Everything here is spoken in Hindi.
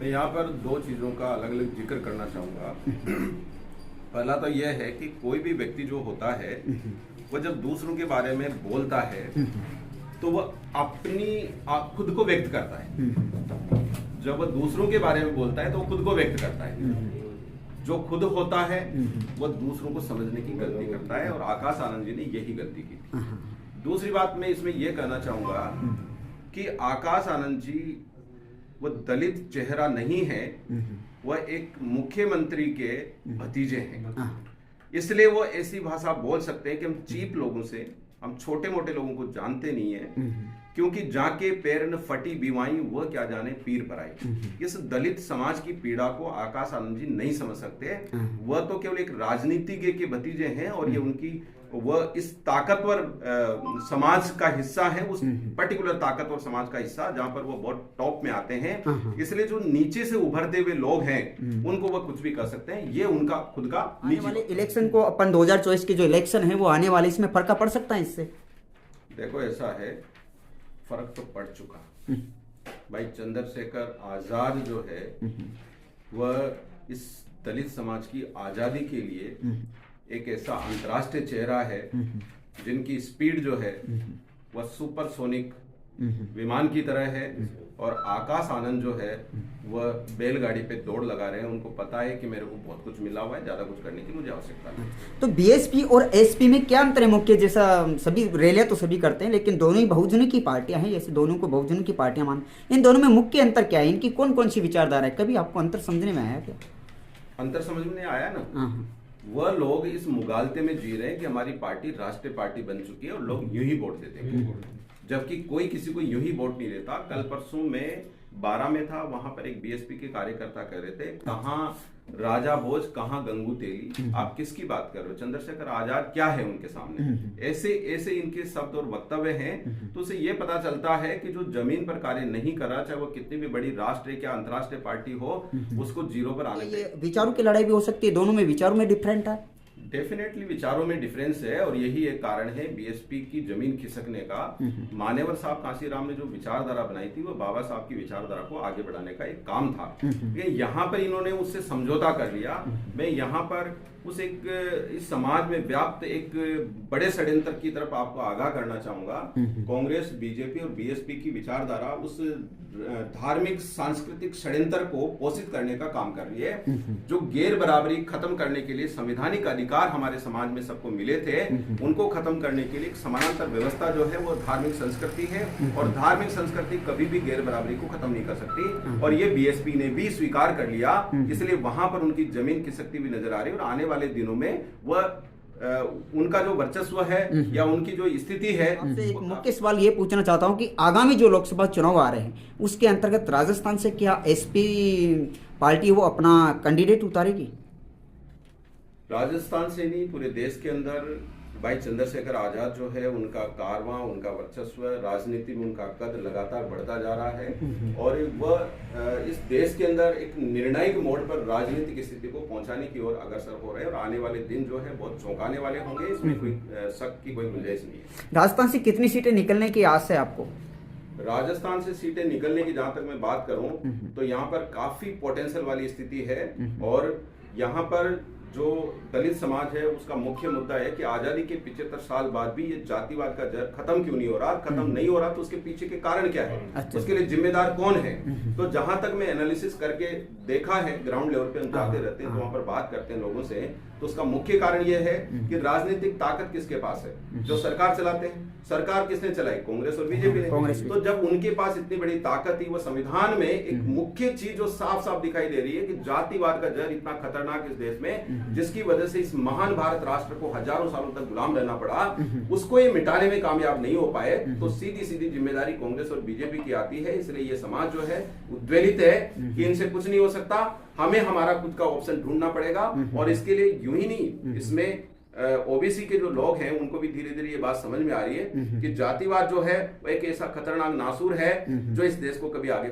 मैं यहाँ पर दो चीज़ों का अलग अलग जिक्र करना चाहूँगा। पहला तो यह है कि कोई भी व्यक्ति जो होता है वह जब दूसरों के बारे में बोलता है तो वह अपनी खुद को व्यक्त करता है। जब वह दूसरों के बारे में बोलता है तो वह खुद को व्यक्त करता है। जो खुद होता है वह दूसरों को समझने की गलती करता है और आकाश आनंद जी ने यही गलती की थी। दूसरी बात मैं इसमें यह कहना चाहूँगा कि आकाश आनंद जी वह दलित चेहरा नहीं है, वह एक मुख्यमंत्री के भतीजे हैं। इसलिए वो ऐसी भाषा बोल सकते हैं कि हम चीप लोगों से, हम छोटे मोटे लोगों को जानते नहीं है, क्योंकि जाके पैर न फटी बीवाई वह क्या जाने पीर पर आई। इस दलित समाज की पीड़ा को आकाश आनंद जी नहीं समझ सकते। वह तो केवल एक राजनीतिज्ञ के भतीजे हैं और ये उनकी वह इस ताकतवर समाज का हिस्सा है, उस पर्टिकुलर ताकतवर समाज का हिस्सा जहां पर वो बहुत टॉप में आते हैं। इसलिए जो नीचे से उभरते हुए लोग हैं उनको वह कुछ भी कर सकते हैं। ये उनका खुद का आने वाले इलेक्शन को अपन 2024 के जो इलेक्शन है वो आने वाले, इसमें फर्क पड़ सकता है इससे? देखो ऐसा है, फर्क तो पड़ चुका। भाई चंद्रशेखर आजाद जो है वह इस दलित समाज की आजादी के लिए एक ऐसा अंतर्राष्ट्रीय चेहरा है जिनकी स्पीड जो है वह सुपरसोनिक विमान की तरह है। और आकाश आनंद जो है वह बैलगाड़ी पे दौड़ लगा रहे हैं। उनको पता है कि मेरे को बहुत कुछ मिला हुआ है, ज्यादा कुछ करने की मुझे आवश्यकता नहीं। तो बीएसपी और एसपी में क्या अंतर है मुख्य? जैसा सभी रैलियां तो सभी करते हैं लेकिन दोनों ही बहुजनों की पार्टियां हैं, जैसे दोनों को बहुजनों की पार्टियां मान, इन दोनों में मुख्य अंतर क्या है? इनकी कौन कौन सी विचारधारा है? कभी आपको अंतर समझने में आया क्या? अंतर समझ में आया ना, वह लोग इस मुगालते में जी रहे हैं कि हमारी पार्टी राष्ट्रीय पार्टी बन चुकी है और लोग यूं ही वोट देते हैं, जबकि कोई किसी को यूं ही वोट नहीं देता। कल परसों में 12 में था, वहां पर एक बीएसपी के कार्यकर्ता कह रहे थे, कहां राजा भोज कहां गंगू तेली, आप किसकी बात कर रहे हो? चंद्रशेखर आजाद क्या है उनके सामने? ऐसे ऐसे इनके शब्द और वक्तव्य हैं। तो उसे ये पता चलता है कि जो जमीन पर कार्य नहीं कर रहा, चाहे वो कितनी भी बड़ी राष्ट्रीय या अंतर्राष्ट्रीय पार्टी हो, उसको जीरो पर आने ये विचारों की लड़ाई भी हो सकती है, दोनों में विचारों में डिफरेंट है। डेफिनेटली विचारों में डिफरेंस है और यही एक कारण है बीएसपी की जमीन खिसकने का। मान्यवर साहब कांशीराम ने जो विचारधारा बनाई थी वो बाबा साहब की विचारधारा को आगे बढ़ाने का एक काम था। यहाँ पर इन्होंने उससे समझौता कर लिया। मैं यहाँ पर उस एक इस समाज में व्याप्त एक बड़े षड्यंत्र की तरफ आपको आगाह करना चाहूंगा। कांग्रेस, बीजेपी और बीएसपी की विचारधारा उस धार्मिक सांस्कृतिक षड्यंत्र को पोषित करने का काम कर रही है। जो गैर बराबरी खत्म करने के लिए संवैधानिक अधिकार हमारे समाज में सबको मिले थे, उनको खत्म करने के लिए एक समानांतर व्यवस्था जो है वो धार्मिक संस्कृति है और धार्मिक संस्कृति कभी भी गैर बराबरी को खत्म नहीं कर सकती। और ये बीएसपी ने भी स्वीकार कर लिया, इसलिए वहां पर उनकी जमीन खिसकती हुई नजर आ रही है। और आने वाले दिनों में वह उनका जो वर्चस्व है या उनकी जो स्थिति है। एक मुख्य सवाल ये पूछना चाहता हूं कि आगामी जो लोकसभा चुनाव आ रहे हैं उसके अंतर्गत राजस्थान से क्या एसपी पार्टी वो अपना कैंडिडेट उतारेगी? राजस्थान से नहीं, पूरे देश के अंदर भाई चंद्रशेखर आजाद जो है उनका कारवां, उनका वर्चस्व, राजनीति में उनका कद लगातार बढ़ता जा रहा है और वह इस देश के अंदर एक निर्णायक मोड़ पर राजनीतिक स्थिति को पहुंचाने की ओर अग्रसर हो रहे हैं। और आने वाले दिन जो है बहुत चौंकाने वाले होंगे, इसमें कोई शक की कोई गुंजाइश नहीं है। राजस्थान से कितनी सीटें निकलने की आस है आपको? राजस्थान से सीटें निकलने की जहां तक मैं बात करूं तो यहाँ पर काफी पोटेंशियल वाली स्थिति है। और यहाँ पर जो दलित समाज है उसका मुख्य मुद्दा है कि आजादी के 75 साल बाद भी ये जातिवाद का जहर खत्म क्यों नहीं हो रहा? खत्म नहीं हो रहा तो उसके पीछे के कारण क्या है? उसके लिए जिम्मेदार कौन है? तो जहां तक मैं एनालिसिस करके देखा है, ग्राउंड लेवल पे हम जाते रहते हैं तो वहां पर बात करते हैं लोगों से, तो उसका मुख्य कारण यह है कि राजनीतिक ताकत किसके पास है? जो सरकार चलाते हैं। सरकार किसने चलाई? कांग्रेस और बीजेपी ने। तो जब उनके पास इतनी बड़ी ताकत थी, वो संविधान में एक मुख्य चीज जो साफ साफ दिखाई दे रही है कि जातिवाद का जहर इतना खतरनाक इस देश में, जिसकी वजह से इस महान भारत राष्ट्र को हजारों सालों तक गुलाम रहना पड़ा, उसको ये मिटाने में कामयाब नहीं हो पाए। तो सीधी सीधी जिम्मेदारी कांग्रेस और बीजेपी की आती है। इसलिए ये समाज जो है उद्वेलित है कि इनसे कुछ नहीं हो सकता, हमें हमारा खुद का ऑप्शन ढूंढना पड़ेगा। और इसके लिए यूं ही नहीं, इसमें ओबीसी के जो लोग हैं उनको भी धीरे धीरे ये बात समझ में आ रही है कि जातिवाद जो है वो एक ऐसा खतरनाक नासूर है जो इस देश को कभी आगे